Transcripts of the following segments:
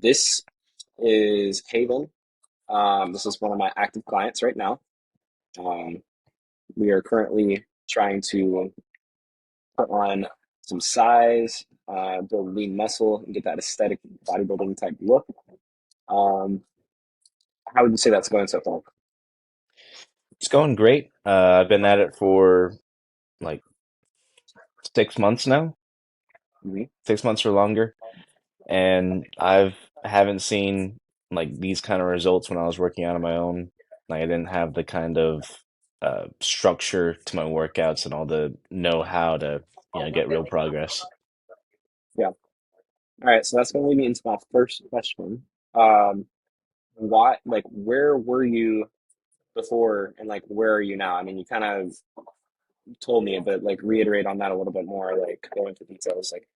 This is Haven. This is one of my active clients right now. Um, we are currently trying to put on some size, build lean muscle, and get that aesthetic bodybuilding type look. Um, how would you say that's going so far? It's going great. I've been at it for like 6 months now, Mhm. 6 months or longer, and I haven't seen like these kind of results when I was working out on my own. Like I didn't have the kind of structure to my workouts and all the know-how to, get real progress. Yeah. All right. So that's going to lead me into my first question. Um, where were you before, and like, where are you now? I mean, you kind of told me, but like, reiterate on that a little bit more. Like, go into details. Like,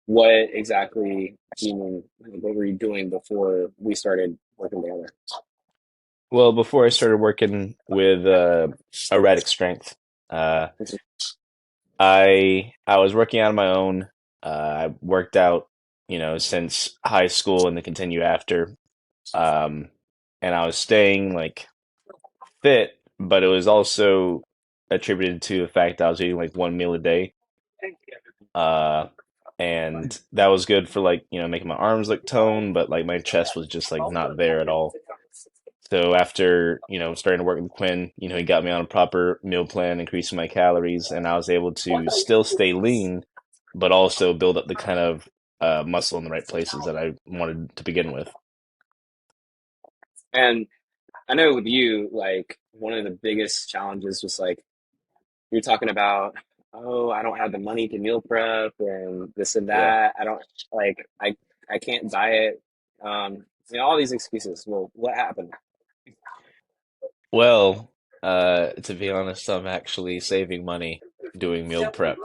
what exactly do you mean? What were you doing before we started working together? Well, before I started working with erratic strength, uh, I was working out on my own. I worked out, since high school and then continue after. Um, and I was staying like fit, but it was also attributed to the fact that I was eating like one meal a day. Uh, and that was good for like, making my arms look toned, but like my chest was just like not there at all. So after, starting to work with Quinn, he got me on a proper meal plan, increasing my calories, and I was able to still stay lean, but also build up the kind of muscle in the right places that I wanted to begin with. And I know with you, like one of the biggest challenges was like you're talking about, oh, I don't have the money to meal prep and this and Yeah. that. I don't like I can't diet. All these excuses. Well, what happened? Well, to be honest, I'm actually saving money doing meal prep.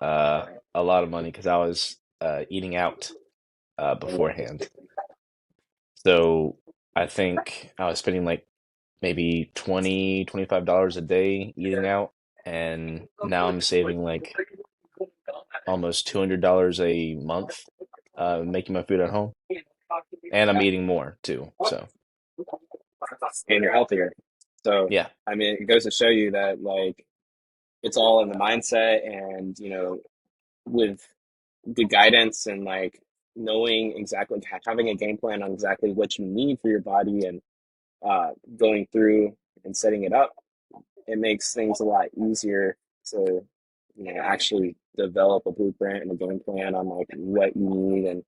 A lot of money because I was eating out beforehand. So I think I was spending like maybe 20, $25 a day eating out, and now I'm saving like almost $200 a month making my food at home, and I'm Yeah, eating more too. So and you're healthier. So, yeah. I mean, it goes to show you that like it's all in the mindset and, with good guidance and like knowing exactly having a game plan on exactly what you need for your body and going through and setting it up, it makes things a lot easier to, actually develop a blueprint and a game plan on like what you need and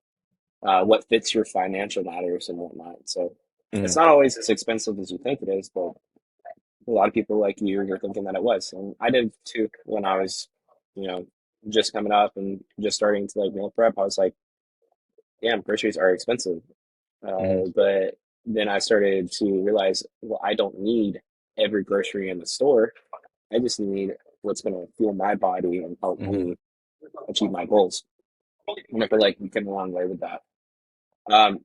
what fits your financial matters and whatnot. So it's Mhm. not always as expensive as you think it is, but a lot of people like you were thinking that it was, and I did too when I was, you know, just coming up and just starting to like meal prep. I was like, damn, groceries are expensive. Mhm. But then I started to realize, well, I don't need every grocery in the store. I just need what's going to fuel my body and help Mhm. me achieve my goals. And I feel like we came a long way with that.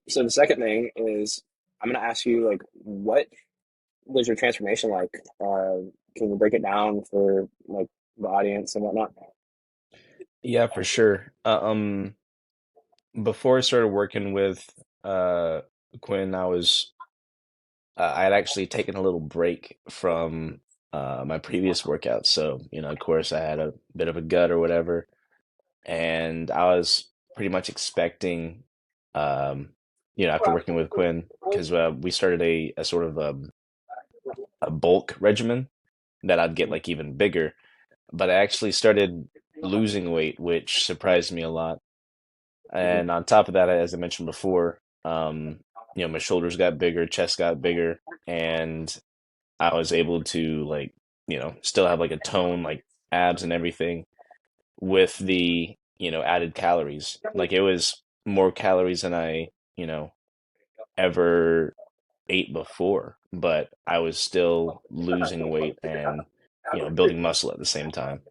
So the second thing is, I'm going to ask you, like, what was your transformation like? Can you break it down for like the audience and whatnot? Yeah, for sure. Before I started working with uh Quinn, I had actually taken a little break from my previous workouts. So, of course, I had a bit of a gut or whatever, and I was pretty much expecting, um, after working with Quinn, because we started a sort of a bulk regimen that I'd get like even bigger. But I actually started losing weight, which surprised me a lot. Mhm. And on top of that, as I mentioned before, my shoulders got bigger, chest got bigger, and I was able to like, still have like a tone, like abs and everything with the, added calories. Like it was more calories than I, ever ate before, but I was still losing weight and, building muscle at the same time.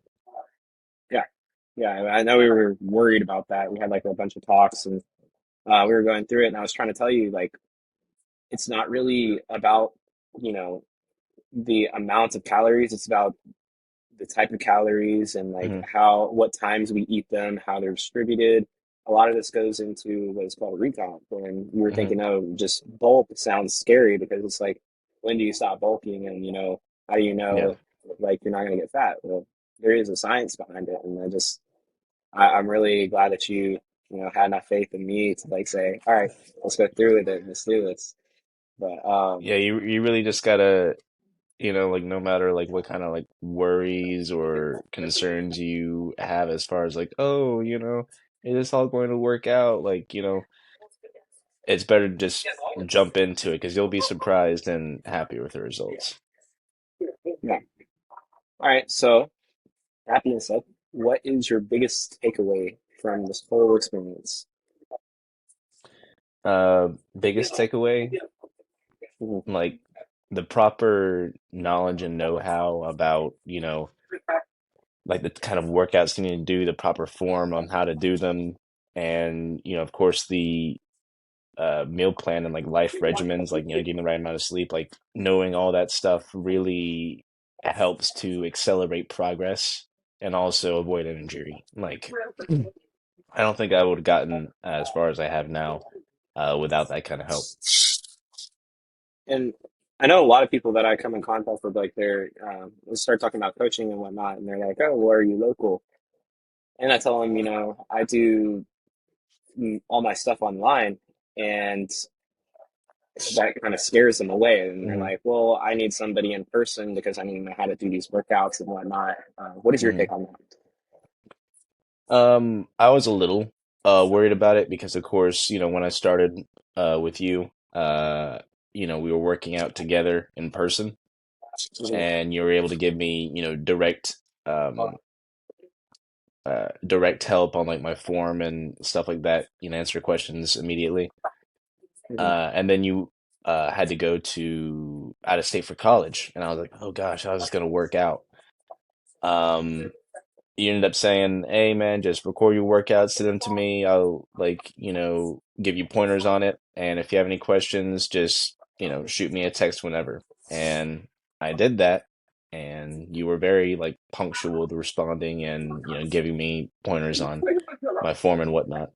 Yeah, yeah. I know we were worried about that. We had like a bunch of talks, and we were going through it, and I was trying to tell you like it's not really about you know the amount of calories. It's about the type of calories and like Hmm. what times we eat them, how they're distributed. a lot of this goes into what is called recomp. And you were Hmm. thinking, oh, just bulk sounds scary because it's like, when do you stop bulking? And, how do you Yeah. know, like, you're not going to get fat? Well, there is a science behind it. And I'm really glad that had enough faith in me to like say, all right, let's go through with it. Let's do this. But, Yeah, you really just gotta, like no matter like what kind of like worries or concerns you have as far as like, oh, is this all going to work out? Like, it's better to just jump into it because you'll be surprised and happy with the results. yeah. All right. So, that being said, what is your biggest takeaway from this whole experience? Biggest takeaway, Mhm. like the proper knowledge and know-how about, like the kind of workouts you need to do, the proper form on how to do them, and of course the meal plan and like life regimens, like getting the right amount of sleep, like knowing all that stuff really helps to accelerate progress and also avoid an injury. Like I don't think I would have gotten as far as I have now without that kind of help. And I know a lot of people that I come in contact with, like we start talking about coaching and whatnot, and they're like, "Oh, well, are you local?" And I tell them, I do all my stuff online, and that kind of scares them away. And they're Hmm. like, "Well, I need somebody in person because I need to know how to do these workouts and whatnot." What is your Hmm. take on that? I was a little worried about it because, of course, when I started with you, we were working out together in person, Mhm. and you were able to give me, direct help on like my form and stuff like that, answer questions immediately. Mhm. And then you had to go to out of state for college, and I was like, oh gosh, how's this gonna work out? Um, you ended up saying, "Hey man, just record your workouts, send them to me. I'll like, give you pointers on it. And if you have any questions, just, shoot me a text whenever." And I did that, and you were very like punctual with responding and, giving me pointers on my form and whatnot.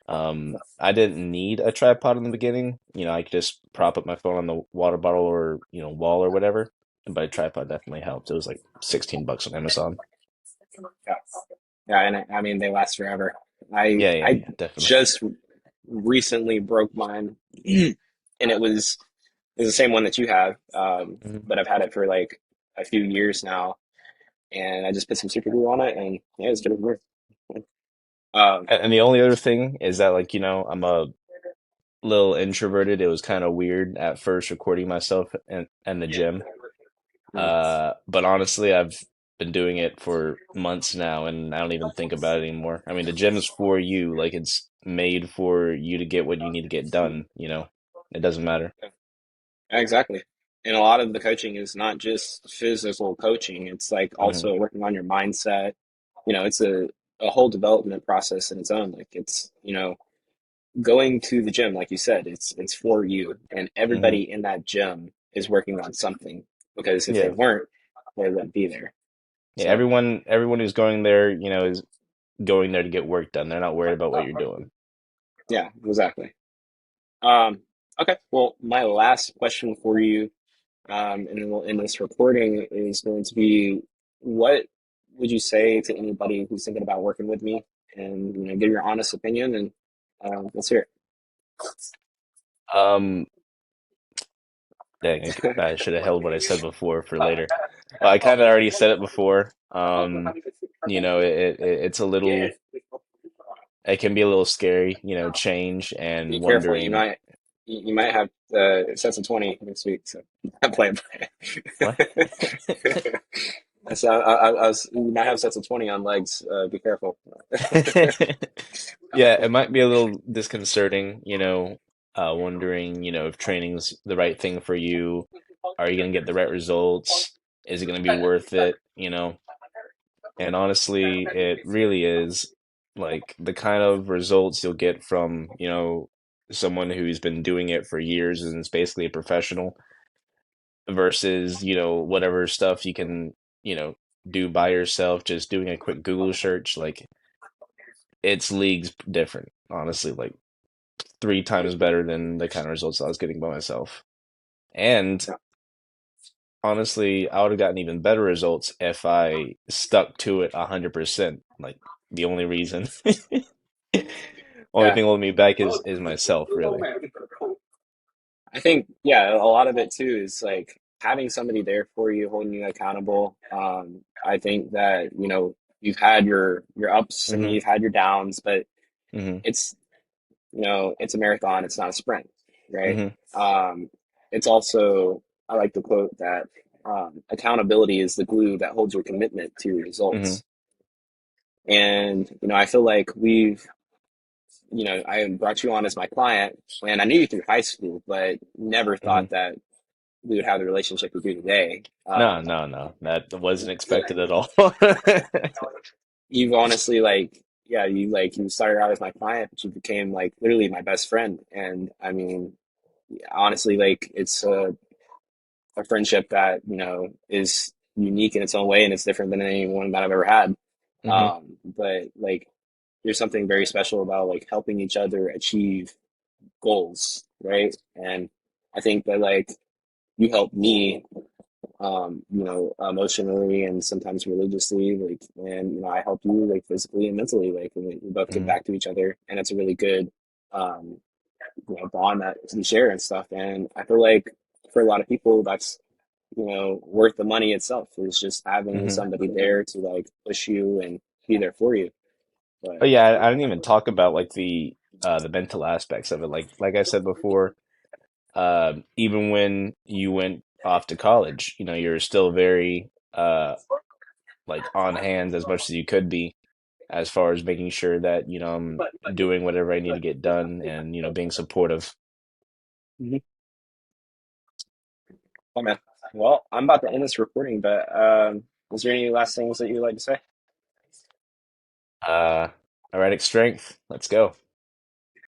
I didn't need a tripod in the beginning. I could just prop up my phone on the water bottle or, wall or whatever. But a tripod definitely helped. It was like 16 bucks on Amazon. Yeah, yeah, and I mean they last forever. I Yeah, yeah, I yeah, definitely. just recently broke mine, and it was the same one that you have, Mhm. but I've had it for like a few years now, and I just put some super glue on it, and yeah, it's gonna work. Um, And the only other thing is that, like, I'm a little introverted. It was kind of weird at first recording myself in the gym. mm, But honestly, I've been doing it for months now, and I don't even think about it anymore. I mean, the gym is for you. Like, it's made for you to get what you need to get done, It doesn't matter. exactly. And a lot of the coaching is not just physical coaching; it's like Hmm. also working on your mindset. It's a whole development process in its own. Like it's going to the gym, like you said, it's for you, and Hmm. everybody in that gym is working on something because if they Yeah. weren't, they wouldn't be there. Yeah, So everyone who's going there, is going there to get work done. They're not worried about what you're doing. yeah, exactly. Um, okay, well, my last question for you, and then we'll end this recording, is going to be, what would you say to anybody who's thinking about working with me, and give your honest opinion, and let's hear Um, Dang, I should have held what I said before for later. Well, I kind of already said it before. It's a little, it. it can be a little scary, change Be and careful. You wondering might you might have sets of 20 next week. So I'm playing. what. So you might have sets of 20 on legs. Be careful. Yeah, it might be a little disconcerting, wondering, if training's the right thing for you. Are you going to get the right results? Is it going to be worth it? And honestly, it really is like the kind of results you'll get from, someone who's been doing it for years and is basically a professional versus, whatever stuff you can, do by yourself, just doing a quick Google search. Like it's leagues different, honestly, like three times better than the kind of results I was getting by myself. And Yeah. honestly, I would have gotten even better results if I stuck to it 100%. Like the only reason, only Yeah. thing holding me back is myself, really. I think, yeah, a lot of it too is like having somebody there for you, holding you accountable. I think that, you've had your ups and Hmm. you've had your downs, but Hmm. it's, it's a marathon, it's not a sprint, right? Hmm. Um, it's also, I like the quote that accountability is the glue that holds your commitment to your Hmm. results. And, I feel like I brought you on as my client and I knew you through high school, but never Hmm. thought that we would have the relationship we do today. No, no, no. That wasn't expected at all. You've honestly yeah, you started out as my client, but you became like literally my best friend. And I mean, honestly, like it's a friendship that, is unique in its own way and it's different than anyone that I've ever had. Hmm. But like there's something very special about like helping each other achieve goals, right? And I think that like you helped me emotionally and sometimes religiously, like, and I help you like physically and mentally, like, and we both give Hmm. back to each other, and it's a really good, um, bond that we share and stuff. And I feel like for a lot of people, that's worth the money itself. Is just having Hmm. somebody there to like push you and be there for you. But Oh yeah, I didn't even talk about like the mental aspects of it. Like I said before, even when you went off to college, you're still very like on hand as much as you could be, as far as making sure that I'm doing whatever I need to get done, and being supportive. Mhm. Oh man, well, I'm about to end this recording, but is there any last things that you'd like to say? Uh, Erratic strength. Let's go.